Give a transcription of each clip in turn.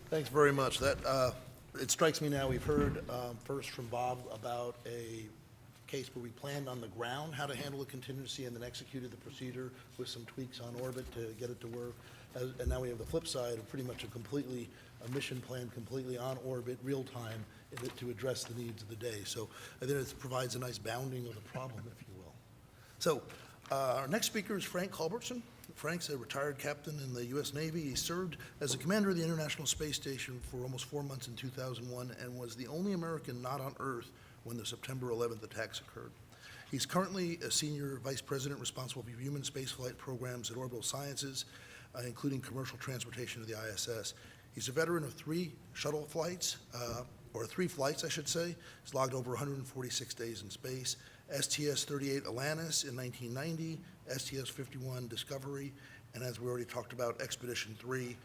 Thanks very much. It strikes me now, we've heard first from Bob about a case where we planned on the ground how to handle a contingency and then executed the procedure with some tweaks on orbit to get it to work. And now we have the flip side of pretty much a mission plan completely on orbit, real time, to address the needs of the day. So I think it provides a nice bounding of the problem, if you will. So our next speaker is Frank Culbertson. Frank's a retired captain in the U.S. Navy. He served as a commander of the International Space Station for almost 4 months in 2001 and was the only American not on Earth when the September 11th attacks occurred. He's currently a senior vice president responsible for human spaceflight programs at Orbital Sciences, including commercial transportation of the ISS. He's a veteran of 3 shuttle flights, or 3 flights, I should say. He's logged over 146 days in space. STS-38 Atlantis in 1990, STS-51 Discovery, and as we already talked about, Expedition 3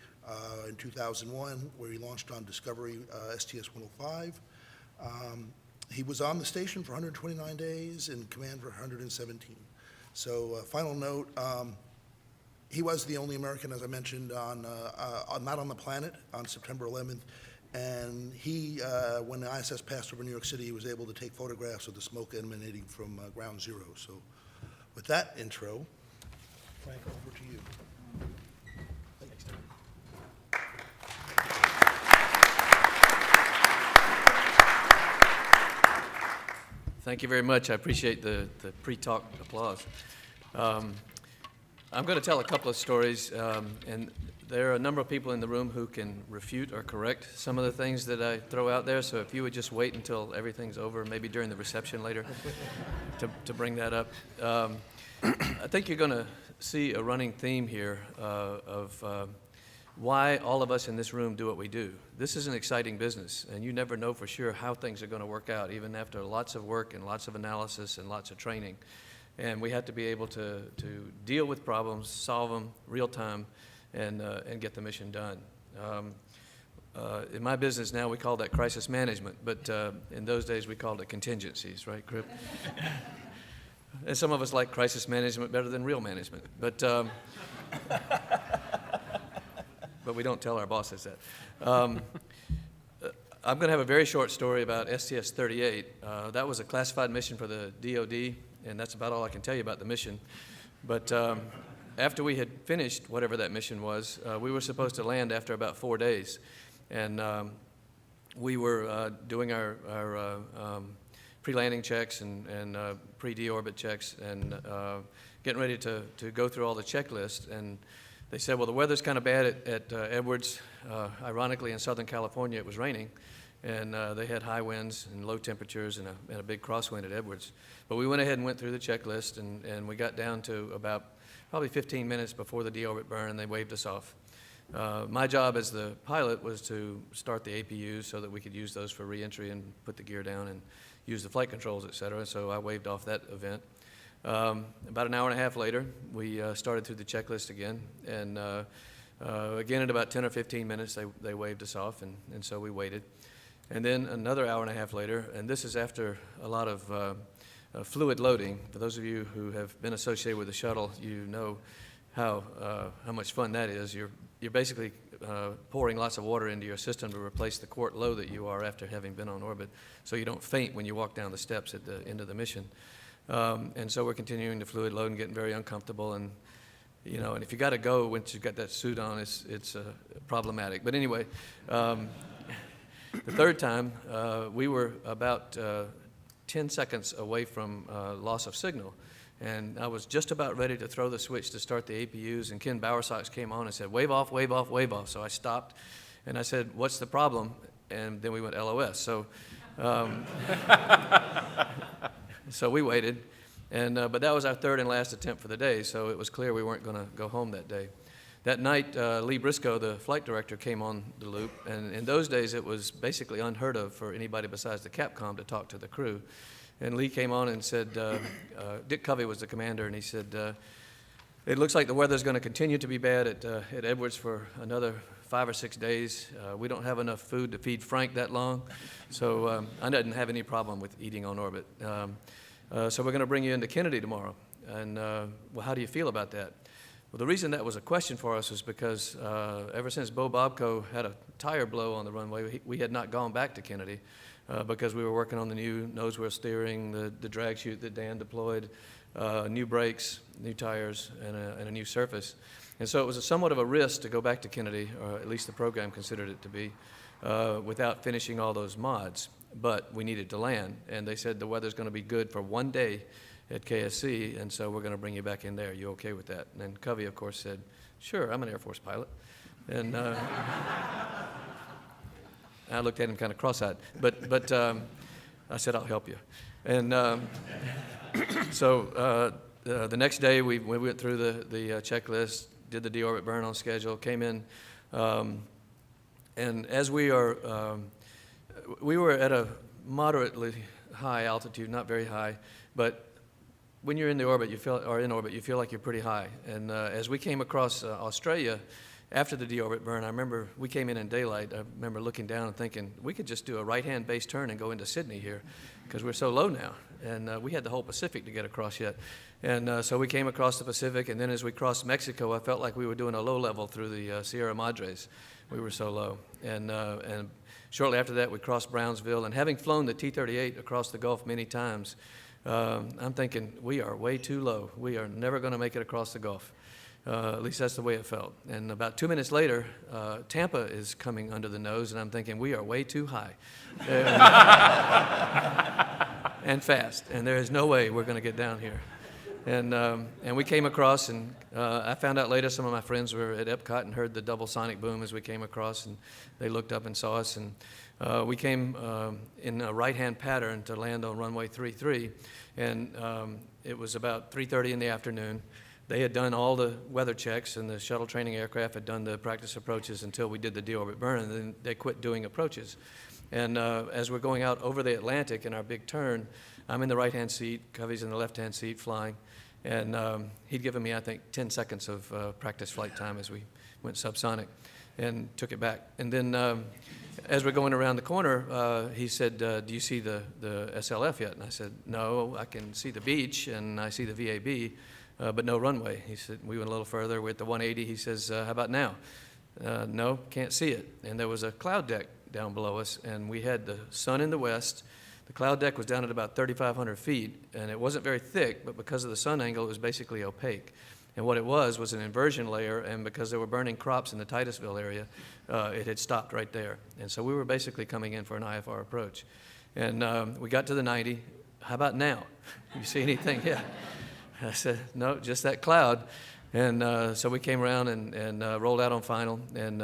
in 2001, where he launched on Discovery STS-105. He was on the station for 129 days and command for 117. So final note, he was the only American, as I mentioned, not on the planet on September 11th. And he, when the ISS passed over New York City, he was able to take photographs of the smoke emanating from ground zero. So with that intro, Frank, over to you. Thanks, Tim. Thank you very much. I appreciate the pre-talk applause. I'm going to tell a couple of stories, and there are a number of people in the room who can refute or correct some of the things that I throw out there, so if you would just wait until everything's over, maybe during the reception later, to bring that up. I think you're going to see a running theme here of why all of us in this room do what we do. This is an exciting business, and you never know for sure how things are going to work out, even after lots of work and lots of analysis and lots of training. And we have to be able to deal with problems, solve them real time, and get the mission done. In my business now, we call that crisis management, but in those days we called it contingencies, right, Crip? And some of us like crisis management better than real management, but we don't tell our bosses that. I'm going to have a very short story about STS-38. That was a classified mission for the DoD, and that's about all I can tell you about the mission. But after we had finished whatever that mission was, we were supposed to land after about 4 days. And we were doing our pre-landing checks and pre-deorbit checks and getting ready to go through all the checklists. And they said, well, the weather's kind of bad at Edwards. Ironically, in Southern California, it was raining. And they had high winds and low temperatures and a big crosswind at Edwards. But we went ahead and went through the checklist, and we got down to about probably 15 minutes before the deorbit burn, and they waved us off. My job as the pilot was to start the APUs so that we could use those for reentry and put the gear down and use the flight controls, et cetera. So I waved off that event. About an hour and a half later, we started through the checklist again, and again at about 10 or 15 minutes, they waved us off, and so we waited. And then another hour and a half later, and this is after a lot of fluid loading. For those of you who have been associated with the shuttle, you know how much fun that is. You're basically pouring lots of water into your system to replace the quart low that you are after having been on orbit, so you don't faint when you walk down the steps at the end of the mission. And so we're continuing to fluid load and getting very uncomfortable, and and if you got to go once you've got that suit on, it's problematic. But anyway, the third time we were about 10 seconds away from loss of signal. And I was just about ready to throw the switch to start the APUs, and Ken Bowersox came on and said, wave off, wave off, wave off. So I stopped, and I said, what's the problem? And then we went LOS. So, so we waited, and but that was our third and last attempt for the day, so it was clear we weren't going to go home that day. That night, Lee Briscoe, the flight director, came on the loop, and in those days it was basically unheard of for anybody besides the Capcom to talk to the crew. And Lee came on and said, Dick Covey was the commander, and he said, it looks like the weather's going to continue to be bad at Edwards for another 5 or 6 days. We don't have enough food to feed Frank that long, so I didn't have any problem with eating on orbit. So we're going to bring you into Kennedy tomorrow. And well, how do you feel about that? Well, the reason that was a question for us was because ever since Bo Bobko had a tire blow on the runway, we had not gone back to Kennedy because we were working on the new nose wheel steering, the drag chute that Dan deployed, new brakes, new tires, and a new surface. And so it was somewhat of a risk to go back to Kennedy, or at least the program considered it to be, without finishing all those mods. But we needed to land, and they said the weather's going to be good for 1 day at KSC, and so we're going to bring you back in there. You okay with that? And then Covey, of course, said, sure, I'm an Air Force pilot. And I looked at him kind of cross-eyed. But I said, I'll help you. And so the next day, we went through the checklist, did the deorbit burn on schedule, came in, and as we were at a moderately high altitude, not very high, but when you're in the orbit, you feel like you're pretty high. And as we came across Australia after the deorbit burn, I remember we came in daylight. I remember looking down and thinking, we could just do a right-hand base turn and go into Sydney here because we're so low now. And we had the whole Pacific to get across yet. And so we came across the Pacific, and then as we crossed Mexico, I felt like we were doing a low level through the Sierra Madres. We were so low. And shortly after that, we crossed Brownsville. And having flown the T-38 across the Gulf many times, I'm thinking, we are way too low. We are never going to make it across the Gulf. At least that's the way it felt. And about 2 minutes later, Tampa is coming under the nose, and I'm thinking, we are way too high. And fast. And there is no way we're going to get down here. And we came across, and I found out later some of my friends were at Epcot and heard the double sonic boom as we came across, and they looked up and saw us. And we came in a right-hand pattern to land on runway 33, and it was about 3:30 in the afternoon. They had done all the weather checks, and the shuttle training aircraft had done the practice approaches until we did the deorbit burn, and then they quit doing approaches. And as we're going out over the Atlantic in our big turn, I'm in the right-hand seat, Covey's in the left-hand seat flying, and he'd given me, I think, 10 seconds of practice flight time as we went subsonic and took it back. And then as we're going around the corner, he said, do you see the SLF yet? And I said, no, I can see the beach, and I see the VAB, but no runway. He said, we went a little further. We're at the 180. He says, how about now? No, can't see it. And there was a cloud deck down below us, and we had the sun in the west. The cloud deck was down at about 3,500 feet, and it wasn't very thick, but because of the sun angle, it was basically opaque. And what it was an inversion layer, and because they were burning crops in the Titusville area, it had stopped right there. And so we were basically coming in for an IFR approach. And we got to the 90. How about now? You see anything? Yeah. I said, no, just that cloud. And so we came around and rolled out on final. And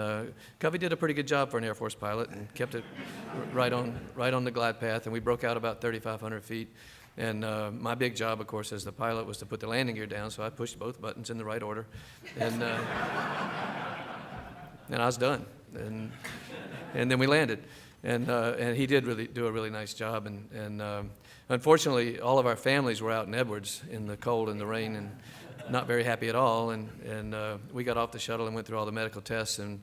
Covey did a pretty good job for an Air Force pilot and kept it right on the glide path. And we broke out about 3,500 feet. And my big job, of course, as the pilot was to put the landing gear down. So I pushed both buttons in the right order. And I was done. And then we landed. And he did really do a really nice job. And unfortunately, all of our families were out in Edwards in the cold and the rain and not very happy at all. And we got off the shuttle and went through all the medical tests. And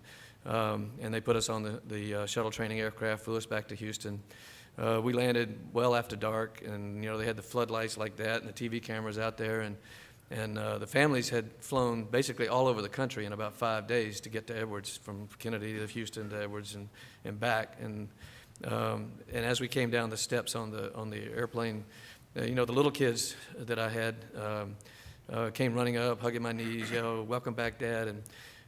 they put us on the shuttle training aircraft, flew us back to Houston. We landed well after dark, and they had the floodlights like that and the TV cameras out there. And the families had flown basically all over the country in about 5 days to get to Edwards, from Kennedy to Houston to Edwards and back. And as we came down the steps on the airplane, the little kids that I had came running up, hugging my knees, welcome back, Dad.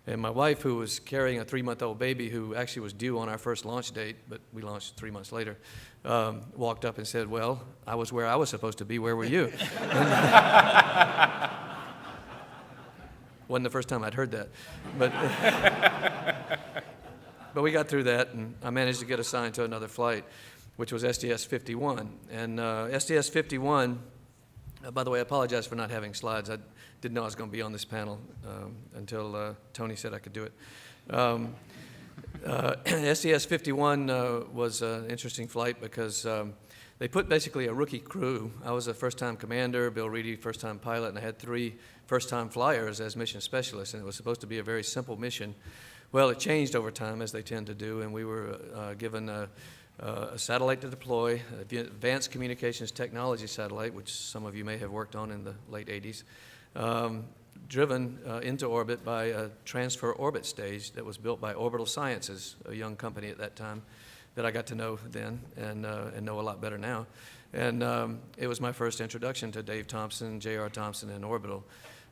And my wife, who was carrying a 3-month-old baby who actually was due on our first launch date, but we launched 3 months later, walked up and said, well, I was where I was supposed to be. Where were you? Wasn't the first time I'd heard that. But we got through that, and I managed to get assigned to another flight, which was STS-51. And STS-51, by the way, I apologize for not having slides. I didn't know I was going to be on this panel until Tony said I could do it. STS-51 was an interesting flight because they put basically a rookie crew. I was a first-time commander, Bill Reedy, first-time pilot, and I had 3 first-time flyers as mission specialists, and it was supposed to be a very simple mission. Well, it changed over time, as they tend to do, and we were given a satellite to deploy, advanced communications technology satellite, which some of you may have worked on in the late 80s. driven into orbit by a transfer orbit stage that was built by Orbital Sciences, a young company at that time that I got to know then and know a lot better now. And it was my first introduction to Dave Thompson, J.R. Thompson, and Orbital.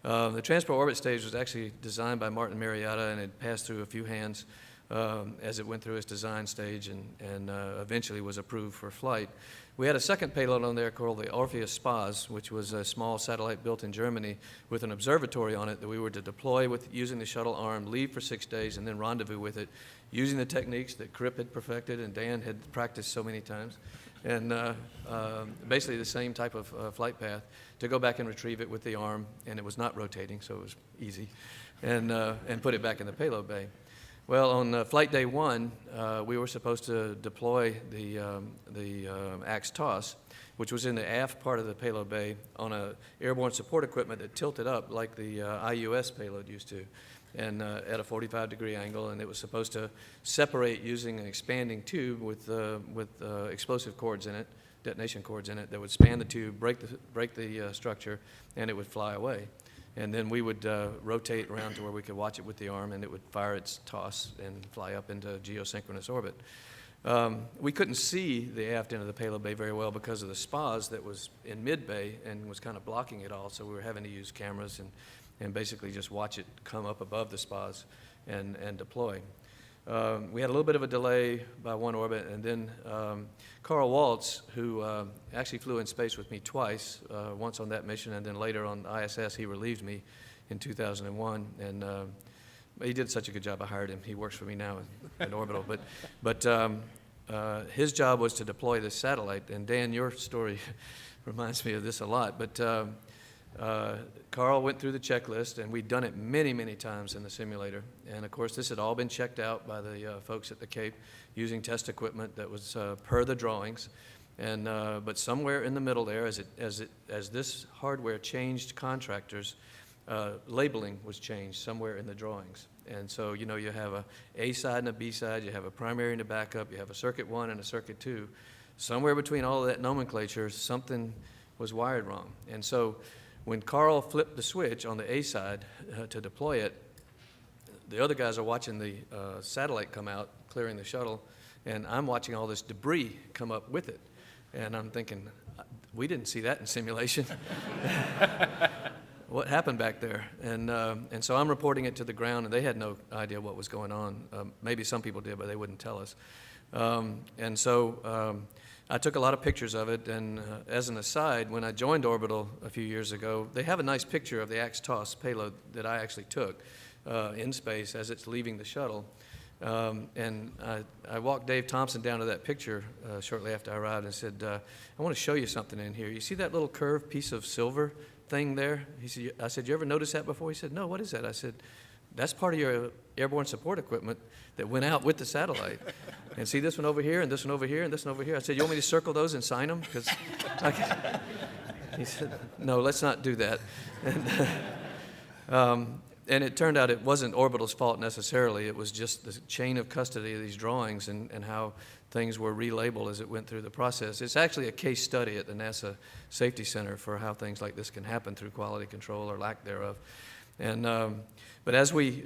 The transfer orbit stage was actually designed by Martin Marietta, and it passed through a few hands as it went through its design stage and eventually was approved for flight. We had a second payload on there called the Orpheus SPAS, which was a small satellite built in Germany with an observatory on it that we were to deploy with using the shuttle arm, leave for 6 days, and then rendezvous with it using the techniques that Crip had perfected and Dan had practiced so many times. And basically the same type of flight path to go back and retrieve it with the arm, and it was not rotating, so it was easy, and put it back in the payload bay. Well, on flight day 1, we were supposed to deploy the axe toss, which was in the aft part of the payload bay on a airborne support equipment that tilted up like the IUS payload used to, and at a 45-degree angle, and it was supposed to separate using an expanding tube with explosive cords in it, detonation cords in it, that would span the tube, break the structure, and it would fly away. And then we would rotate around to where we could watch it with the arm, and it would fire its toss and fly up into geosynchronous orbit. We couldn't see the aft end of the payload bay very well because of the SPAS that was in mid-bay and was kind of blocking it all, so we were having to use cameras and basically just watch it come up above the SPAS and deploy. We had a little bit of a delay by 1 orbit, and then Carl Waltz, who actually flew in space with me twice, once on that mission, and then later on ISS, he relieved me in 2001, and he did such a good job, I hired him. He works for me now in Orbital, but his job was to deploy this satellite, and Dan, your story reminds me of this a lot, but Carl went through the checklist, and we'd done it many, many times in the simulator. And of course, this had all been checked out by the folks at the Cape using test equipment that was per the drawings. And but somewhere in the middle there, as this hardware changed contractors, labeling was changed somewhere in the drawings. And so you have a A side and a B side, you have a primary and a backup, you have a circuit 1 and a circuit 2. Somewhere between all of that nomenclature, something was wired wrong. And so when Carl flipped the switch on the A side to deploy it, the other guys are watching the satellite come out, clearing the shuttle, and I'm watching all this debris come up with it. And I'm thinking, we didn't see that in simulation. What happened back there? And so I'm reporting it to the ground, and they had no idea what was going on. Maybe some people did, but they wouldn't tell us. And so I took a lot of pictures of it, and as an aside, when I joined Orbital a few years ago, they have a nice picture of the axe toss payload that I actually took in space as it's leaving the shuttle. And I walked Dave Thompson down to that picture shortly after I arrived and said, I want to show you something in here. You see that little curved piece of silver thing there? I said, you ever notice that before? He said, no, what is that? I said, that's part of your airborne support equipment that went out with the satellite. And see this one over here, and this one over here, and this one over here. I said, you want me to circle those and sign them? Because he said, no, let's not do that. And it turned out it wasn't Orbital's fault necessarily. It was just the chain of custody of these drawings and how things were relabeled as it went through the process. It's actually a case study at the NASA Safety Center for how things like this can happen through quality control or lack thereof. And but as we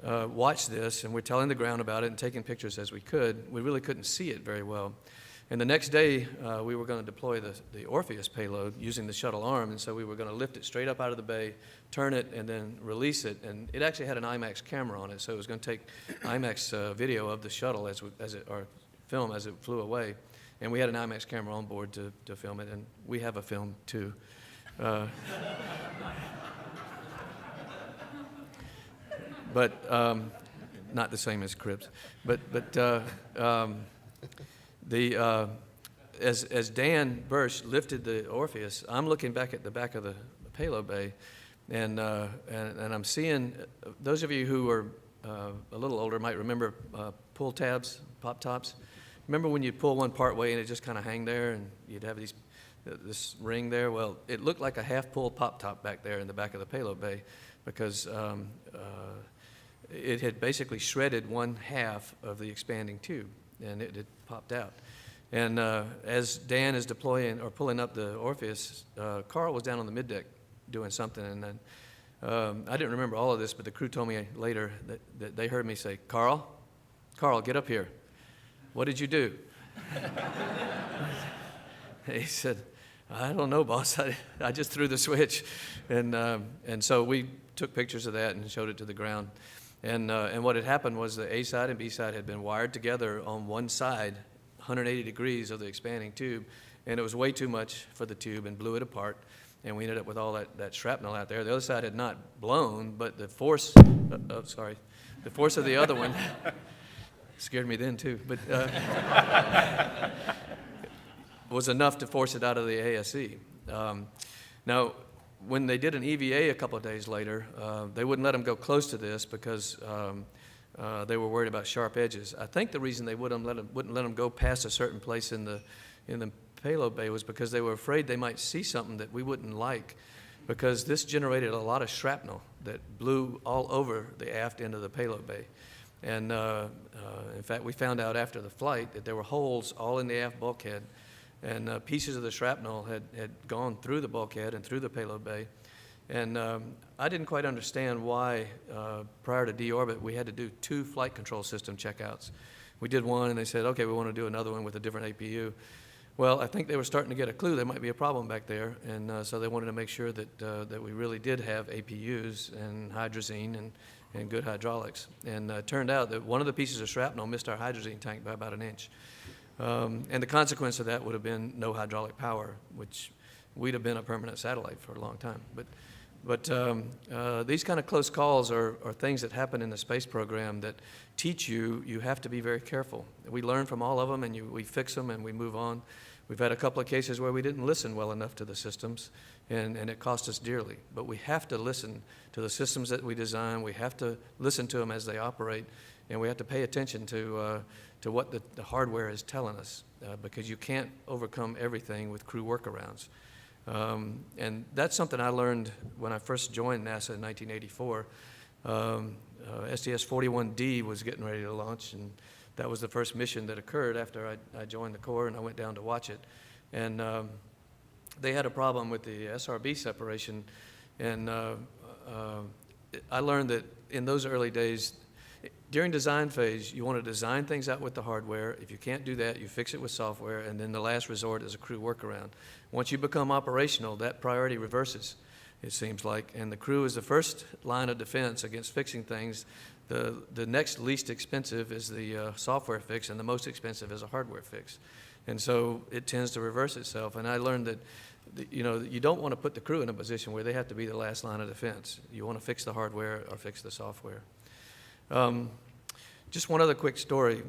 watched this, and we're telling the ground about it and taking pictures as we could, we really couldn't see it very well. And the next day, we were going to deploy the Orpheus payload using the shuttle arm, and so we were going to lift it straight up out of the bay, turn it, and then release it. And it actually had an IMAX camera on it, so it was going to take IMAX video of the shuttle or film as it flew away. And we had an IMAX camera on board to film it, and we have a film too. But not the same as Cribs. As Dan Bursch lifted the Orpheus, I'm looking back at the back of the payload bay, and I'm seeing, those of you who are a little older might remember pull tabs, pop tops. Remember when you'd pull one part way and it just kind of hang there, and you'd have this ring there? Well, it looked like a half-pulled pop top back there in the back of the payload bay, because it had basically shredded one half of the expanding tube, and it had popped out. And as Dan is deploying or pulling up the Orpheus, Carl was down on the middeck doing something, and then I didn't remember all of this, but the crew told me later that they heard me say, Carl, get up here. What did you do? He said, I don't know, boss. I just threw the switch. And so we took pictures of that and showed it to the ground. And what had happened was the A side and B side had been wired together on one side, 180 degrees of the expanding tube, and it was way too much for the tube and blew it apart. And we ended up with all that shrapnel out there. The other side had not blown, but the force, the force of the other one scared me then too, but was enough to force it out of the ASE. Now, when they did an EVA a couple of days later, they wouldn't let them go close to this because they were worried about sharp edges. I think the reason they wouldn't let them go past a certain place in the payload bay was because they were afraid they might see something that we wouldn't like, because this generated a lot of shrapnel that blew all over the aft end of the payload bay. And in fact, we found out after the flight that there were holes all in the aft bulkhead, and pieces of the shrapnel had gone through the bulkhead and through the payload bay. And I didn't quite understand why, prior to deorbit, we had to do 2 flight control system checkouts. We did one, and they said, okay, we want to do another one with a different APU. Well, I think they were starting to get a clue there might be a problem back there, and so they wanted to make sure that we really did have APUs and hydrazine and good hydraulics. And it turned out that one of the pieces of shrapnel missed our hydrazine tank by about 1 inch. And the consequence of that would have been no hydraulic power, which we'd have been a permanent satellite for a long time. But these kind of close calls are things that happen in the space program that teach you have to be very careful. We learn from all of them, and we fix them, and we move on. We've had a couple of cases where we didn't listen well enough to the systems, and it cost us dearly. But we have to listen to the systems that we design. We have to listen to them as they operate, and we have to pay attention to what the hardware is telling us, because you can't overcome everything with crew workarounds. And that's something I learned when I first joined NASA in 1984. STS-41D was getting ready to launch, and that was the first mission that occurred after I joined the Corps, and I went down to watch it. And they had a problem with the SRB separation, and I learned that in those early days, during design phase, you want to design things out with the hardware. If you can't do that, you fix it with software, and then the last resort is a crew workaround. Once you become operational, that priority reverses, it seems like, and the crew is the first line of defense against fixing things. The next least expensive is the software fix, and the most expensive is a hardware fix. And so it tends to reverse itself, and I learned that you don't want to put the crew in a position where they have to be the last line of defense. You want to fix the hardware or fix the software. Just one other quick story.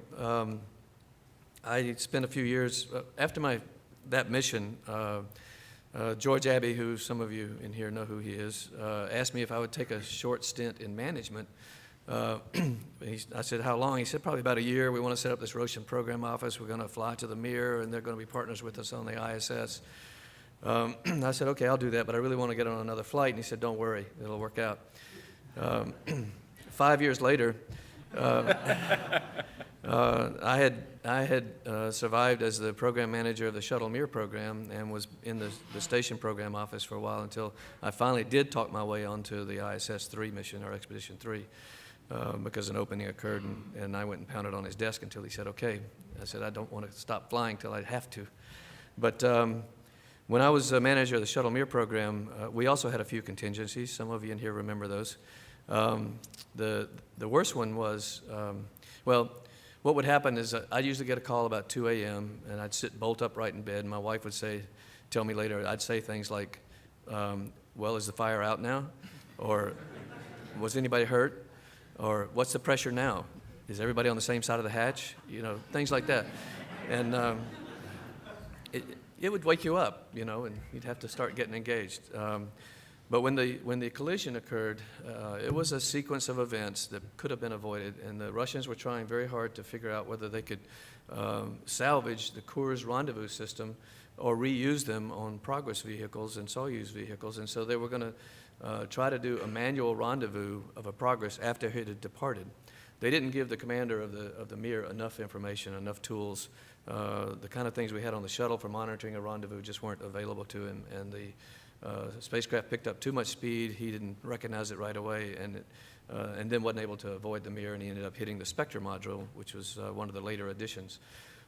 I spent a few years, after that mission, George Abbey, who some of you in here know who he is, asked me if I would take a short stint in management. I said, how long? He said, probably about a year. We want to set up this Roshan program office. We're going to fly to the Mir, and they're going to be partners with us on the ISS. I said, okay, I'll do that, but I really want to get on another flight. And he said, don't worry, it'll work out. 5 years later, I had survived as the program manager of the Shuttle Mir program and was in the station program office for a while until I finally did talk my way onto the ISS-3 mission, or Expedition 3, because an opening occurred, and I went and pounded on his desk until he said, okay. I said, I don't want to stop flying till I have to. But when I was manager of the Shuttle Mir program, we also had a few contingencies. Some of you in here remember those. The worst one was, well, what would happen is I'd usually get a call about 2 a.m. and I'd sit bolt upright in bed, and my wife would tell me later, I'd say things like, well, is the fire out now? Or was anybody hurt? Or what's the pressure now? Is everybody on the same side of the hatch? Things like that. And it would wake you up, and you'd have to start getting engaged. But when the collision occurred, it was a sequence of events that could have been avoided, and the Russians were trying very hard to figure out whether they could salvage the Kurs rendezvous system or reuse them on Progress vehicles and Soyuz vehicles, and so they were going to try to do a manual rendezvous of a Progress after it had departed. They didn't give the commander of the Mir enough information, enough tools. The kind of things we had on the shuttle for monitoring a rendezvous just weren't available to him, and The spacecraft picked up too much speed. He didn't recognize it right away, and then wasn't able to avoid the mirror, and he ended up hitting the Spectre module, which was one of the later additions.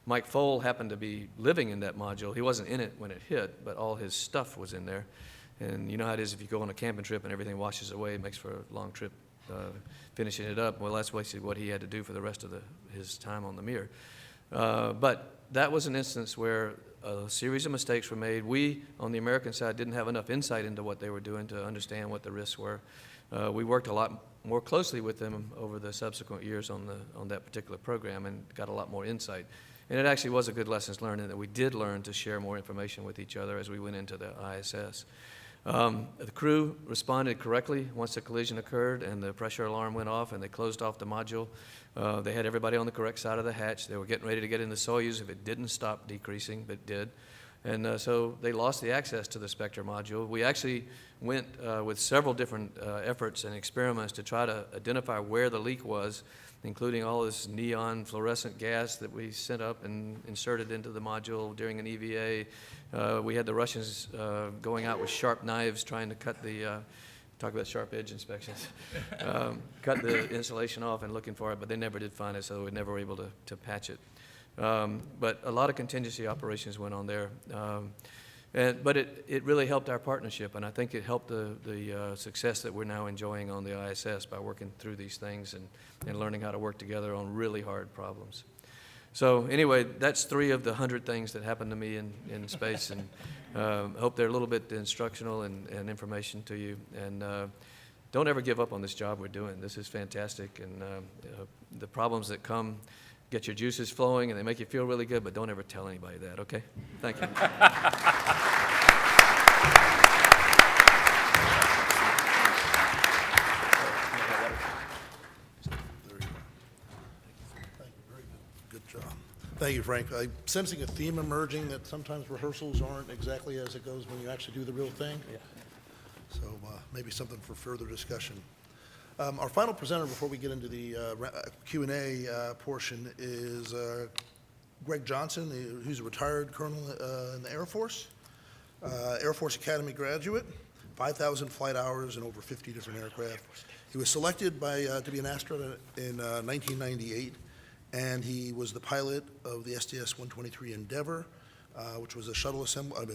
Mike Foale happened to be living in that module. He wasn't in it when it hit, but all his stuff was in there. And you know how it is if you go on a camping trip and everything washes away, it makes for a long trip finishing it up. Well, that's basically what he had to do for the rest of his time on the Mir. But that was an instance where a series of mistakes were made. We, on the American side, didn't have enough insight into what they were doing to understand what the risks were. We worked a lot more closely with them over the subsequent years on that particular program and got a lot more insight. And it actually was a good lessons learned in that we did learn to share more information with each other as we went into the ISS. The crew responded correctly once the collision occurred and the pressure alarm went off and they closed off the module. They had everybody on the correct side of the hatch. They were getting ready to get in the Soyuz if it didn't stop decreasing, but it did. And so they lost the access to the Spectre module. We actually went with several different efforts and experiments to try to identify where the leak was, including all this neon fluorescent gas that we sent up and inserted into the module during an EVA. We had the Russians going out with sharp knives trying to cut the, talk about sharp edge inspections, cut the insulation off and looking for it, but they never did find it, so we never were able to patch it. But a lot of contingency operations went on there. But it really helped our partnership, and I think it helped the success that we're now enjoying on the ISS by working through these things and learning how to work together on really hard problems. So anyway, that's 3 of the 100 things that happened to me in space, and I hope they're a little bit instructional and information to you. And don't ever give up on this job we're doing. This is fantastic, and the problems that come get your juices flowing and they make you feel really good, but don't ever tell anybody that, okay? Thank you. Thank you, Frank. I'm sensing a theme emerging that sometimes rehearsals aren't exactly as it goes when you actually do the real thing. Yeah. So maybe something for further discussion. Our final presenter before we get into the Q&A portion is Greg Johnson, who's a retired colonel in the Air Force Academy graduate, 5,000 flight hours and over 50 different aircraft. He was selected to be an astronaut in 1998. And he was the pilot of the STS-123 Endeavour, which was a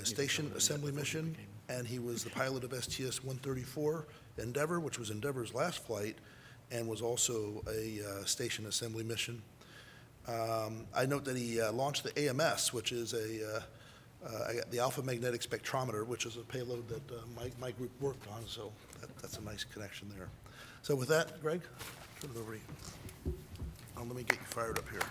station assembly mission. And he was the pilot of STS-134 Endeavour, which was Endeavour's last flight, and was also a station assembly mission. I note that he launched the AMS, which is the Alpha Magnetic Spectrometer, which is a payload that my group worked on. So that's a nice connection there. So with that, Greg, turn it over to you. Let me get you fired up here.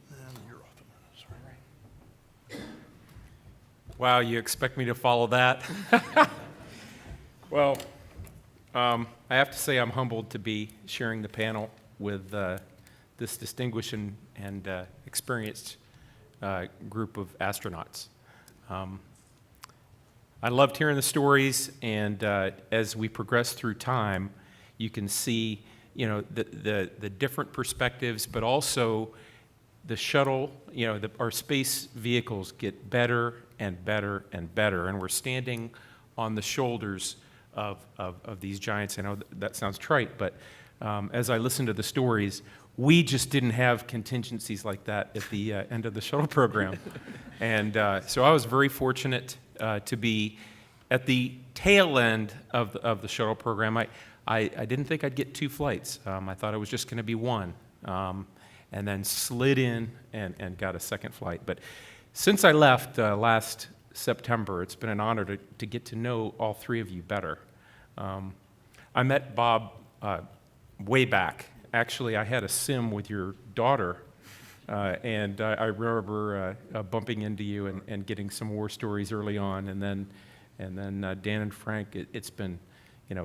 And you're off the sorry. Wow, you expect me to follow that? Well, I have to say I'm humbled to be sharing the panel with this distinguished and experienced group of astronauts. I loved hearing the stories, and as we progress through time, you can see, the different perspectives, but also the shuttle, our space vehicles get better and better and better, and we're standing on the shoulders of these giants. I know that sounds trite, but as I listen to the stories, we just didn't have contingencies like that at the end of the shuttle program. And so I was very fortunate to be at the tail end of the shuttle program. I didn't think I'd get 2 flights. I thought it was just going to be 1, and then slid in and got a second flight. But since I left last September, it's been an honor to get to know all 3 of you better. I met Bob way back. Actually, I had a sim with your daughter, and I remember bumping into you and getting some war stories early on, and then Dan and Frank. It's been,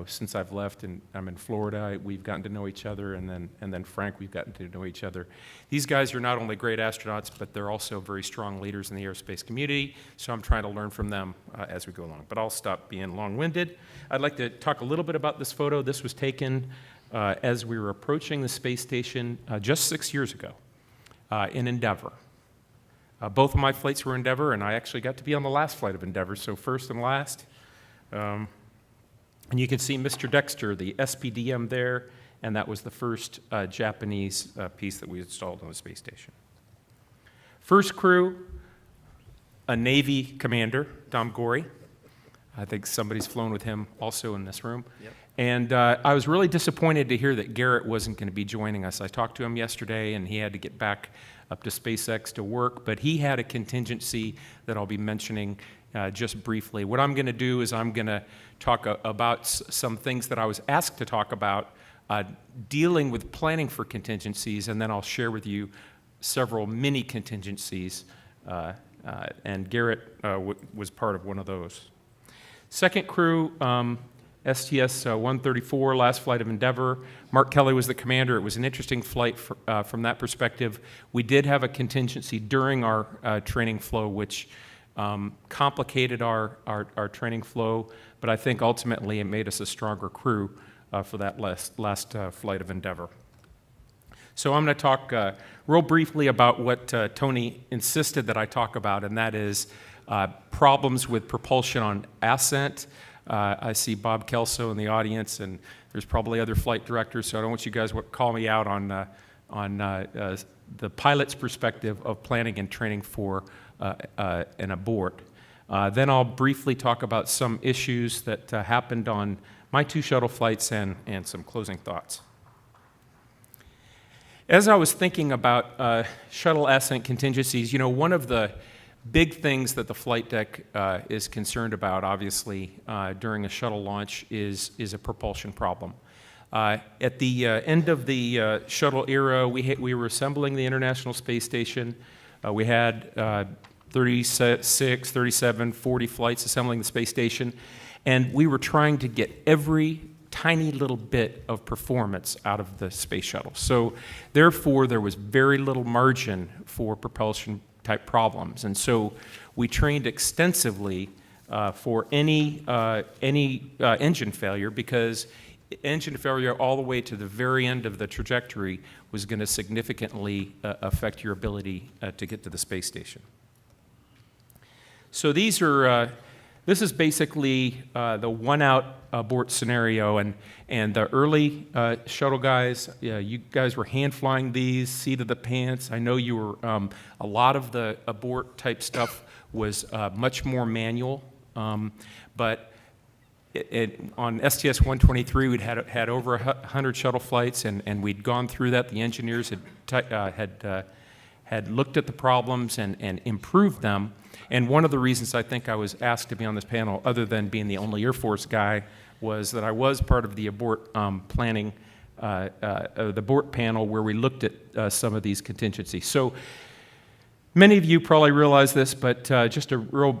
since I've left and I'm in Florida, we've gotten to know each other, and then Frank, we've gotten to know each other. These guys are not only great astronauts, but they're also very strong leaders in the aerospace community. So I'm trying to learn from them as we go along. But I'll stop being long-winded. I'd like to talk a little bit about this photo. This was taken as we were approaching the space station just 6 years ago in Endeavour. Both of my flights were Endeavour, and I actually got to be on the last flight of Endeavour, so first and last. And you can see Mr. Dexter, the SPDM there, and that was the first Japanese piece that we installed on the space station. First crew, a Navy commander, Dom Gorey. I think somebody's flown with him also in this room. Yep. And I was really disappointed to hear that Garrett wasn't going to be joining us. I talked to him yesterday, and he had to get back up to SpaceX to work, but he had a contingency that I'll be mentioning just briefly. What I'm going to do is I'm going to talk about some things that I was asked to talk about dealing with planning for contingencies, and then I'll share with you several mini contingencies, and Garrett was part of one of those. Second crew, STS-134, last flight of Endeavour. Mark Kelly was the commander. It was an interesting flight from that perspective. We did have a contingency during our training flow, which complicated our training flow, but I think ultimately it made us a stronger crew for that last flight of Endeavour. So I'm going to talk real briefly about what Tony insisted that I talk about, and that is problems with propulsion on ascent. I see Bob Kelso in the audience, and there's probably other flight directors, so I don't want you guys to call me out on the pilot's perspective of planning and training for an abort. Then I'll briefly talk about some issues that happened on my 2 shuttle flights and some closing thoughts. As I was thinking about shuttle ascent contingencies, one of the big things that the flight deck is concerned about, obviously, during a shuttle launch is a propulsion problem. At the end of the shuttle era, we were assembling the International Space Station. We had 36, 37, 40 flights assembling the space station, and we were trying to get every tiny little bit of performance out of the space shuttle. So therefore, there was very little margin for propulsion type problems. And so we trained extensively for any engine failure, because engine failure all the way to the very end of the trajectory was going to significantly affect your ability to get to the space station. So this is basically the one-out abort scenario, and the early shuttle guys, you guys were hand flying these, seat of the pants. I know you were, a lot of the abort type stuff was much more manual, but on STS-123 we'd had over 100 shuttle flights, and we'd gone through that. The engineers had looked at the problems and improved them. And one of the reasons I think I was asked to be on this panel, other than being the only Air Force guy, was that I was part of the abort planning, the abort panel, where we looked at some of these contingencies. So many of you probably realize this, but just a real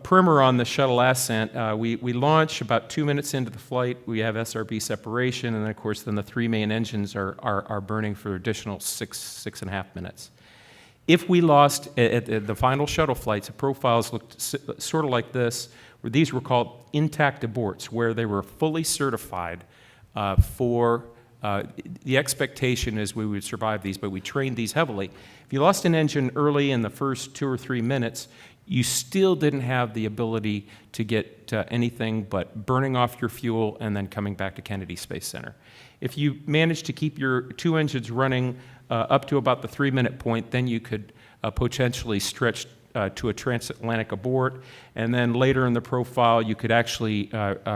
primer on the shuttle ascent. We launch about 2 minutes into the flight. We have SRB separation, and then, of course, then the 3 main engines are burning for additional 6.5 minutes. If we lost at the final shuttle flights, the profiles looked sort of like this, where these were called intact aborts, where they were fully certified for the expectation is we would survive these, but we trained these heavily. If you lost an engine early in the first 2 or 3 minutes, you still didn't have the ability to get anything but burning off your fuel and then coming back to Kennedy Space Center. If you managed to keep your 2 engines running up to about the 3-minute point, then you could potentially stretch to a transatlantic abort, and then later in the profile you could actually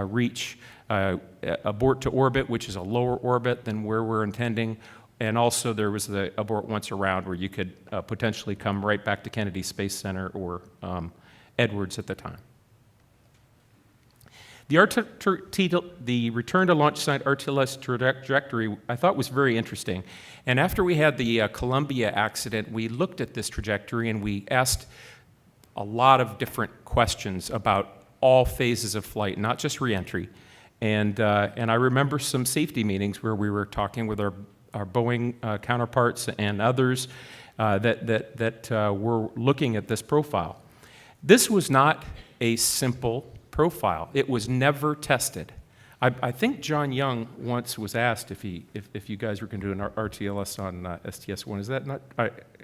reach abort to orbit, which is a lower orbit than where we're intending, and also there was the abort once around, where you could potentially come right back to Kennedy Space Center or Edwards at the time. The return to launch site RTLS trajectory I thought was very interesting. And after we had the Columbia accident, we looked at this trajectory and we asked a lot of different questions about all phases of flight, not just reentry. And I remember some safety meetings where we were talking with our Boeing counterparts and others that were looking at this profile. This was not a simple profile. It was never tested. I think John Young once was asked if you guys were going to do an RTLS on STS-1. Is that not?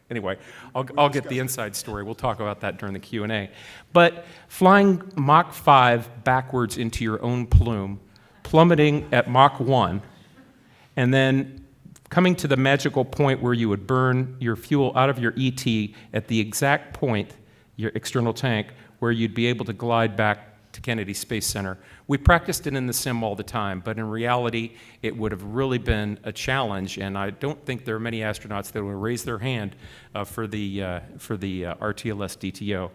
Anyway, I'll get the inside story. We'll talk about that during the Q&A. But flying Mach 5 backwards into your own plume, plummeting at Mach 1, and then coming to the magical point where you would burn your fuel out of your ET at the exact point, your external tank, where you'd be able to glide back to Kennedy Space Center. We practiced it in the sim all the time, but in reality, it would have really been a challenge, and I don't think there are many astronauts that would raise their hand for the RTLS DTO.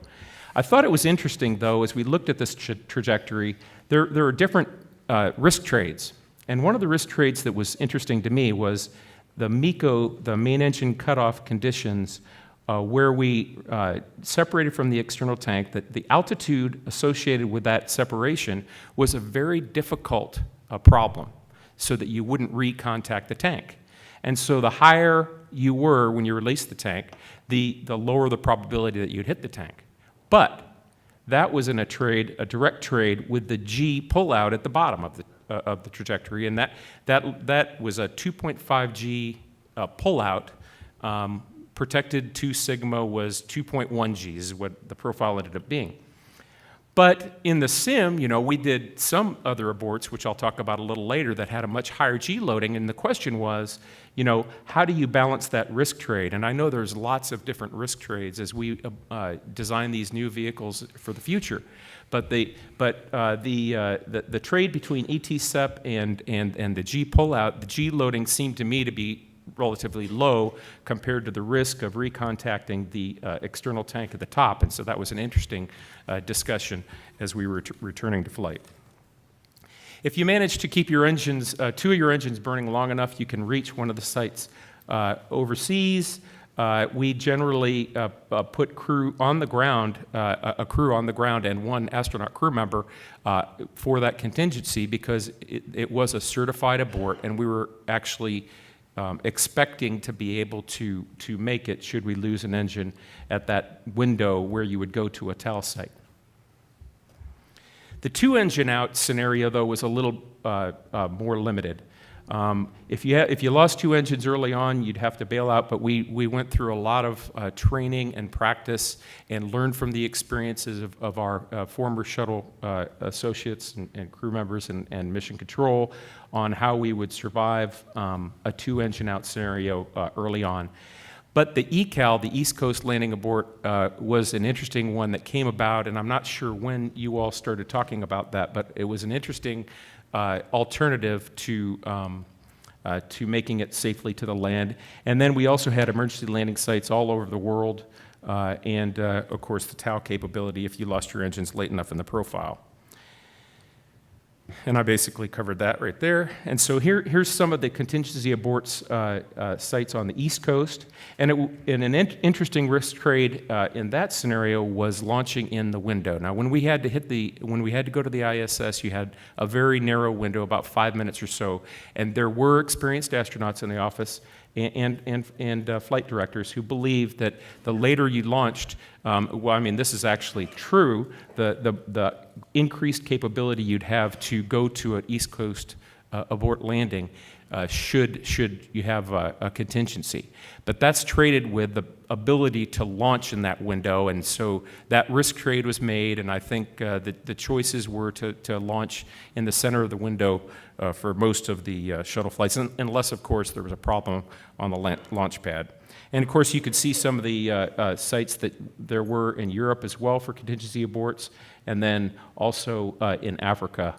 I thought it was interesting, though, as we looked at this trajectory, there are different risk trades, and one of the risk trades that was interesting to me was the MECO, the main engine cutoff conditions, where we separated from the external tank, that the altitude associated with that separation was a very difficult problem, so that you wouldn't recontact the tank. And so the higher you were when you released the tank, the lower the probability that you'd hit the tank. But that was in a direct trade with the G pullout at the bottom of the trajectory, and that was a 2.5 G pullout. Protected 2 sigma was 2.1 Gs, is what the profile ended up being. But in the sim, we did some other aborts, which I'll talk about a little later, that had a much higher G loading, and the question was, how do you balance that risk trade? And I know there's lots of different risk trades as we design these new vehicles for the future. But the trade between ET-SEP and the G pullout, the G loading seemed to me to be relatively low compared to the risk of recontacting the external tank at the top, and so that was an interesting discussion as we were returning to flight. If you manage to keep your engines, 2 of your engines burning long enough, you can reach one of the sites overseas. We generally put crew on the ground, a crew on the ground and 1 astronaut crew member for that contingency, because it was a certified abort, and we were actually expecting to be able to make it should we lose an engine at that window where you would go to a TAL site. The 2 engine out scenario, though, was a little more limited. If you lost 2 engines early on, you'd have to bail out, but we went through a lot of training and practice and learned from the experiences of our former shuttle associates and crew members and mission control on how we would survive a 2 engine out scenario early on. But the ECAL, the East Coast Landing Abort, was an interesting one that came about, and I'm not sure when you all started talking about that, but it was an interesting alternative to making it safely to the land. And then we also had emergency landing sites all over the world, and of course the TAL capability if you lost your engines late enough in the profile. And I basically covered that right there. And so here's some of the contingency aborts sites on the East Coast. And an interesting risk trade in that scenario was launching in the window. Now, when we had to go to the ISS, you had a very narrow window, about 5 minutes or so. And there were experienced astronauts in the office and flight directors who believed that the later you launched, this is actually true, the increased capability you'd have to go to an East Coast abort landing should you have a contingency. But that's traded with the ability to launch in that window, and so that risk trade was made, and I think the choices were to launch in the center of the window for most of the shuttle flights, unless, of course, there was a problem on the launch pad. And, of course, you could see some of the sites that there were in Europe as well for contingency aborts, and then also in Africa.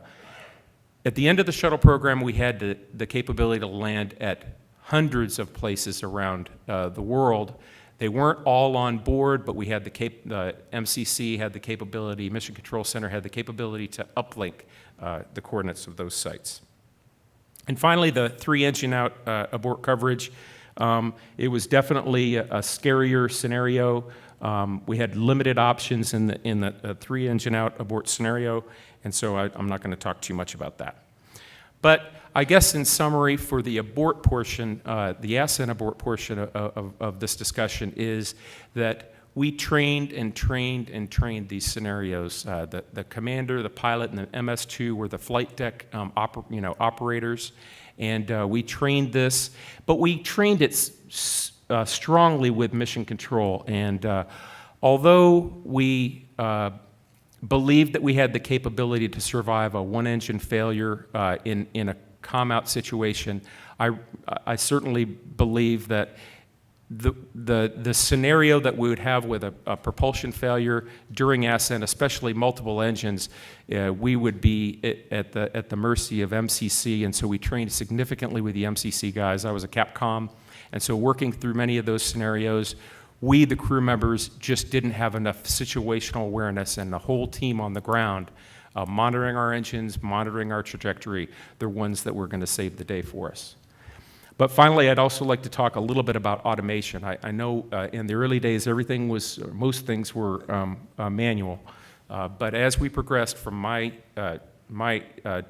At the end of the shuttle program, we had the capability to land at hundreds of places around the world. They weren't all on board, but we had the MCC had the capability, Mission Control Center had the capability to uplink the coordinates of those sites. And finally, the 3 engine out abort coverage. It was definitely a scarier scenario. We had limited options in the 3 engine out abort scenario, and so I'm not going to talk too much about that. But I guess in summary, for the abort portion, the ascent abort portion of this discussion is that we trained and trained and trained these scenarios. The commander, the pilot, and the MS2 were the flight deck operators, and we trained this, but we trained it strongly with mission control. And although we believed that we had the capability to survive a one-engine failure in a calm-out situation, I certainly believe that the scenario that we would have with a propulsion failure during ascent, especially multiple engines, we would be at the mercy of MCC, and so we trained significantly with the MCC guys. I was a Capcom, and so working through many of those scenarios, we, the crew members, just didn't have enough situational awareness, and the whole team on the ground, monitoring our engines, monitoring our trajectory, they're ones that were going to save the day for us. But finally, I'd also like to talk a little bit about automation. I know in the early days, most things were manual. But as we progressed from my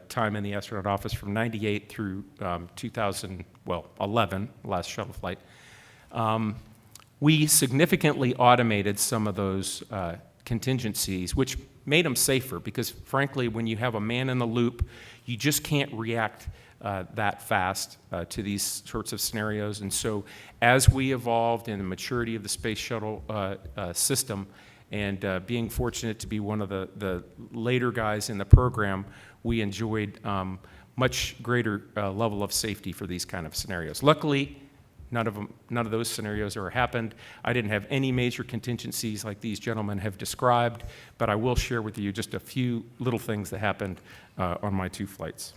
time in the astronaut office from 98 through 2011, last shuttle flight, we significantly automated some of those contingencies, which made them safer because, frankly, when you have a man in the loop, you just can't react that fast to these sorts of scenarios. And so as we evolved in the maturity of the space shuttle system and being fortunate to be one of the later guys in the program, we enjoyed much greater level of safety for these kind of scenarios. Luckily, none of those scenarios ever happened. I didn't have any major contingencies like these gentlemen have described, but I will share with you just a few little things that happened on my 2 flights.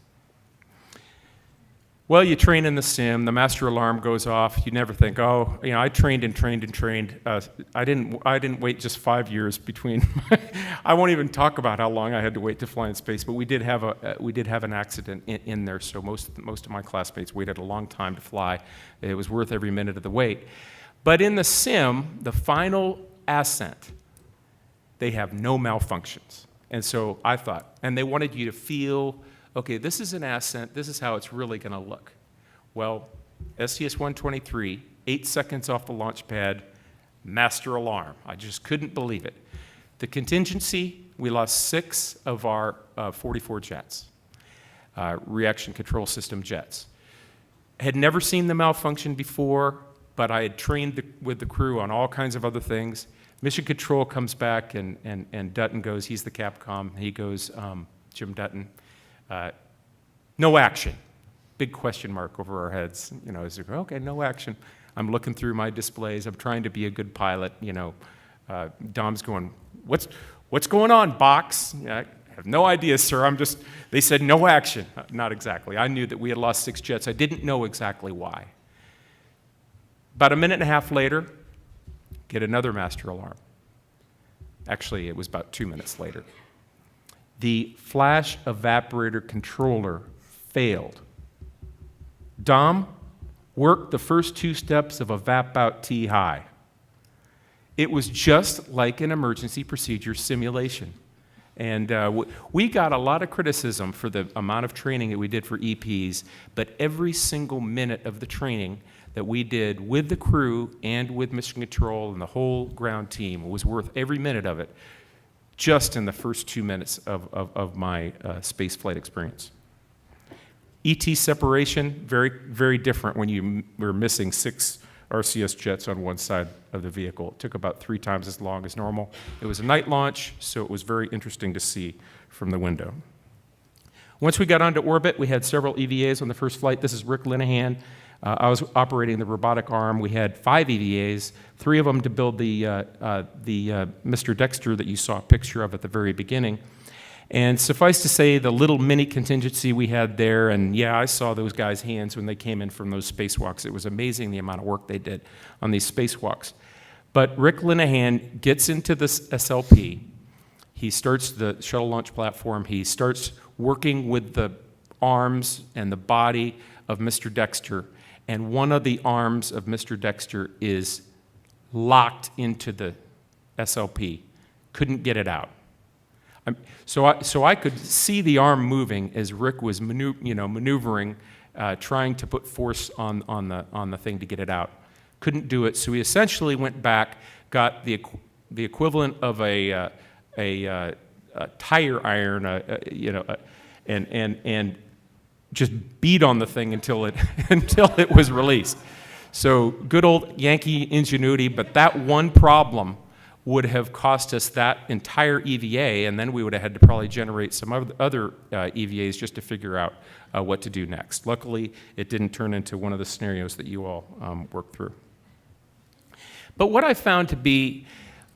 Well, you train in the sim, the master alarm goes off, you never think, oh, I trained and trained and trained. I didn't wait just 5 years between, I won't even talk about how long I had to wait to fly in space, but we did have an accident in there, so most of my classmates waited a long time to fly. It was worth every minute of the wait. But in the sim, the final ascent, they have no malfunctions. And so I thought, and they wanted you to feel, okay, this is an ascent, this is how it's really going to look. Well, STS-123, 8 seconds off the launch pad, master alarm. I just couldn't believe it. The contingency, we lost 6 of our 44 jets, reaction control system jets. Had never seen the malfunction before, but I had trained with the crew on all kinds of other things. Mission control comes back, and Dutton goes, he's the Capcom, he goes, Jim Dutton, no action. Big question mark over our heads. As we go, okay, no action. I'm looking through my displays. I'm trying to be a good pilot. Dom's going, what's going on, box? I have no idea, sir. They said no action. Not exactly. I knew that we had lost 6 jets. I didn't know exactly why. About a minute and a half later, get another master alarm. Actually, it was about 2 minutes later. The flash evaporator controller failed. Dom, work the first 2 steps of evap out T high. It was just like an emergency procedure simulation. And we got a lot of criticism for the amount of training that we did for EPs, but every single minute of the training that we did with the crew and with mission control and the whole ground team was worth every minute of it, just in the first 2 minutes of my space flight experience. ET separation, very, very different when you were missing 6 RCS jets on one side of the vehicle. It took about 3 times as long as normal. It was a night launch, so it was very interesting to see from the window. Once we got onto orbit, we had several EVAs on the first flight. This is Rick Linehan. I was operating the robotic arm. We had 5 EVAs, 3 of them to build the Mr. Dexter that you saw a picture of at the very beginning. And suffice to say, the little mini contingency we had there, and yeah, I saw those guys' hands when they came in from those spacewalks. It was amazing the amount of work they did on these spacewalks. But Rick Linehan gets into this SLP. He starts the shuttle launch platform. He starts working with the arms and the body of Mr. Dexter, and one of the arms of Mr. Dexter is locked into the SLP. Couldn't get it out. So I could see the arm moving as Rick was maneuvering, trying to put force on the thing to get it out. couldn't do it. So we essentially went back, got the equivalent of a tire iron, and just beat on the thing until it was released. So good old Yankee ingenuity, but that one problem would have cost us that entire EVA, and then we would have had to probably generate some other EVAs just to figure out what to do next. Luckily, it didn't turn into one of the scenarios that you all worked through. But what I found to be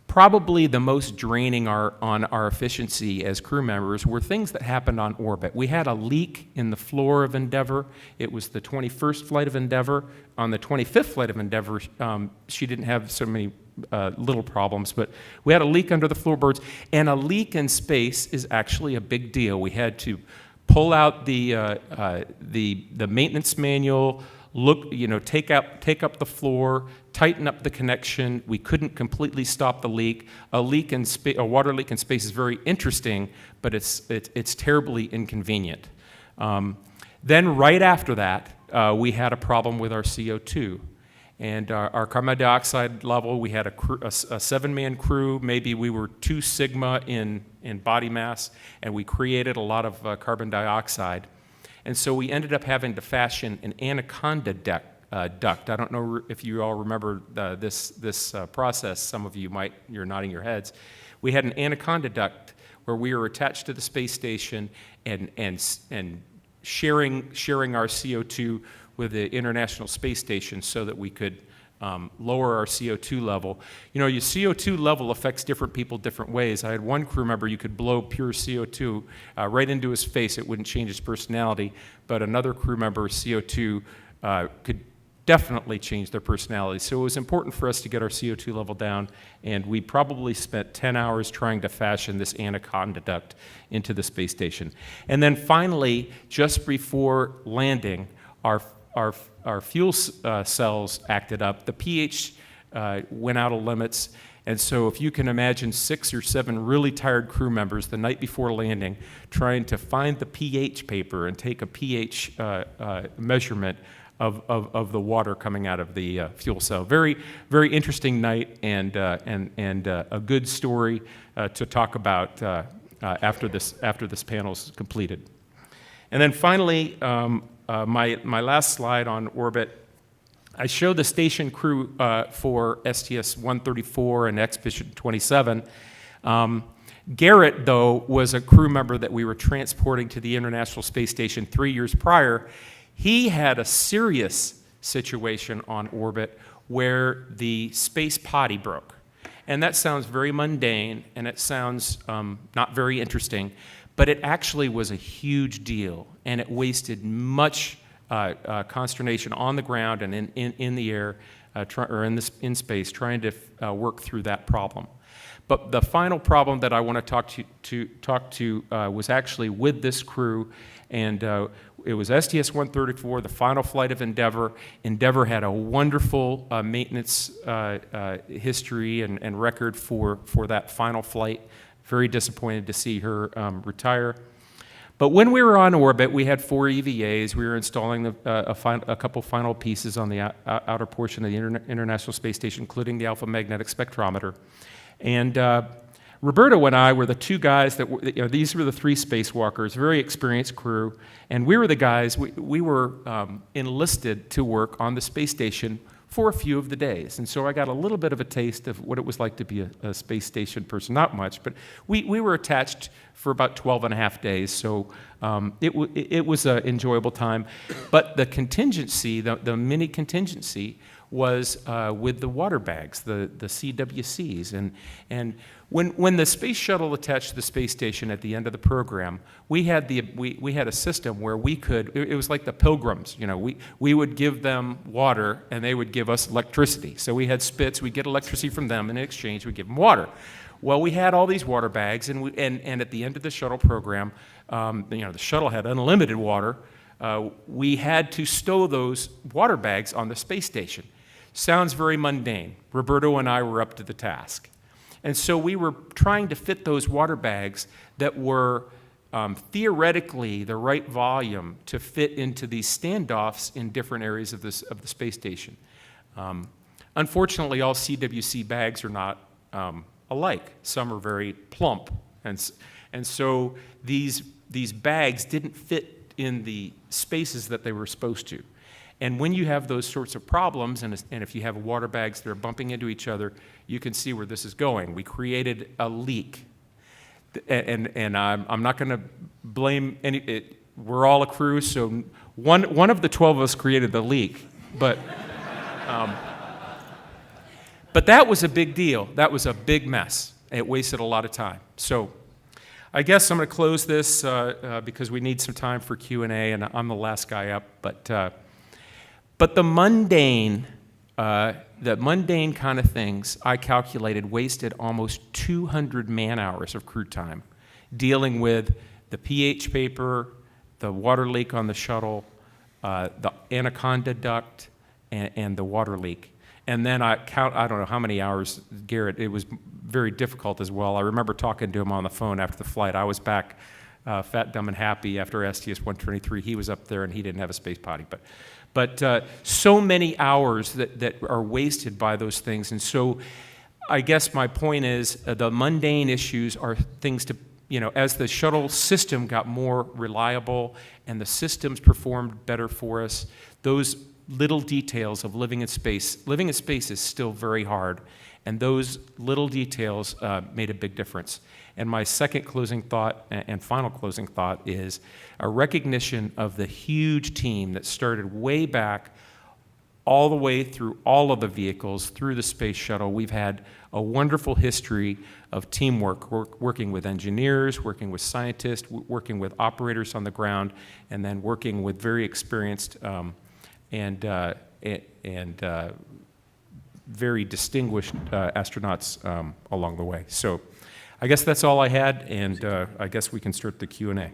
probably the most draining on our efficiency as crew members were things that happened on orbit. We had a leak in the floor of Endeavour. It was the 21st flight of Endeavour. On the 25th flight of Endeavour, she didn't have so many little problems, but we had a leak under the floorboards, and a leak in space is actually a big deal. We had to pull out the maintenance manual, take up the floor, tighten up the connection. We couldn't completely stop the leak. A water leak in space is very interesting, but it's terribly inconvenient. Then right after that, we had a problem with our CO2. And our carbon dioxide level, we had a 7-man crew. Maybe we were 2 sigma in body mass, and we created a lot of carbon dioxide. And so we ended up having to fashion an anaconda duct. I don't know if you all remember this process. Some of you might. You're nodding your heads. We had an anaconda duct where we were attached to the space station and sharing our CO2 with the International Space Station so that we could lower our CO2 level. You know, your CO2 level affects different people different ways. I had one crew member, you could blow pure CO2 right into his face. It wouldn't change his personality. But another crew member, CO2 could definitely change their personality. So it was important for us to get our CO2 level down, and we probably spent 10 hours trying to fashion this anaconda duct into the space station. And then finally, just before landing, our fuel cells acted up. The pH went out of limits. And so if you can imagine 6 or 7 really tired crew members the night before landing trying to find the pH paper and take a pH measurement of the water coming out of the fuel cell. Very, very interesting night and a good story to talk about after this panel's completed. And then finally, my last slide on orbit, I show the station crew for STS-134 and Expedition 27. Garrett, though, was a crew member that we were transporting to the International Space Station 3 years prior. He had a serious situation on orbit where the space potty broke. And that sounds very mundane, and it sounds not very interesting, but it actually was a huge deal, and it wasted much consternation on the ground and in the air, or in space, trying to work through that problem. But the final problem that I want to talk to was actually with this crew, and it was STS-134, the final flight of Endeavour. Endeavour had a wonderful maintenance history and record for that final flight. Very disappointed to see her retire. But when we were on orbit, we had 4 EVAs. We were installing a couple final pieces on the outer portion of the International Space Station, including the alpha magnetic spectrometer. And Roberto and I were the 2 guys that were, these were the 3 spacewalkers, very experienced crew, and we were the guys, we were enlisted to work on the space station for a few of the days. And so I got a little bit of a taste of what it was like to be a space station person, not much, but we were attached for about 12 and a half days, so it was an enjoyable time. But the contingency, the mini contingency, was with the water bags, the CWCs. And when the space shuttle attached to the space station at the end of the program, we had a system where we could, it was like the Pilgrims, we would give them water and they would give us electricity. So we had spits, we'd get electricity from them, and in exchange we'd give them water. Well, we had all these water bags, and at the end of the shuttle program, the shuttle had unlimited water. We had to stow those water bags on the space station. Sounds very mundane. Roberto and I were up to the task. And so we were trying to fit those water bags that were theoretically the right volume to fit into these standoffs in different areas of the space station. unfortunately, all CWC bags are not alike. Some are very plump, and so these bags didn't fit in the spaces that they were supposed to. And when you have those sorts of problems, and if you have water bags that are bumping into each other, you can see where this is going. We created a leak. And I'm not going to blame we're all a crew, so one of the 12 of us created the leak. But that was a big deal. That was a big mess. It wasted a lot of time. So I guess I'm going to close this because we need some time for Q&A, and I'm the last guy up. But the mundane kind of things, I calculated, wasted almost 200 man-hours of crew time dealing with the pH paper, the water leak on the shuttle, the anaconda duct, and the water leak. And then I don't know how many hours, Garrett, it was very difficult as well. I remember talking to him on the phone after the flight. I was back fat, dumb, and happy after STS-123. He was up there, and he didn't have a space potty. But so many hours that are wasted by those things. And so I guess my point is the mundane issues are things to, as the shuttle system got more reliable and the systems performed better for us, those little details of living in space is still very hard. And those little details made a big difference. And my second closing thought and final closing thought is a recognition of the huge team that started way back all the way through all of the vehicles, through the space shuttle. We've had a wonderful history of teamwork, working with engineers, working with scientists, working with operators on the ground, and then working with very experienced and very distinguished astronauts along the way. So I guess that's all I had, and I guess we can start the Q&A.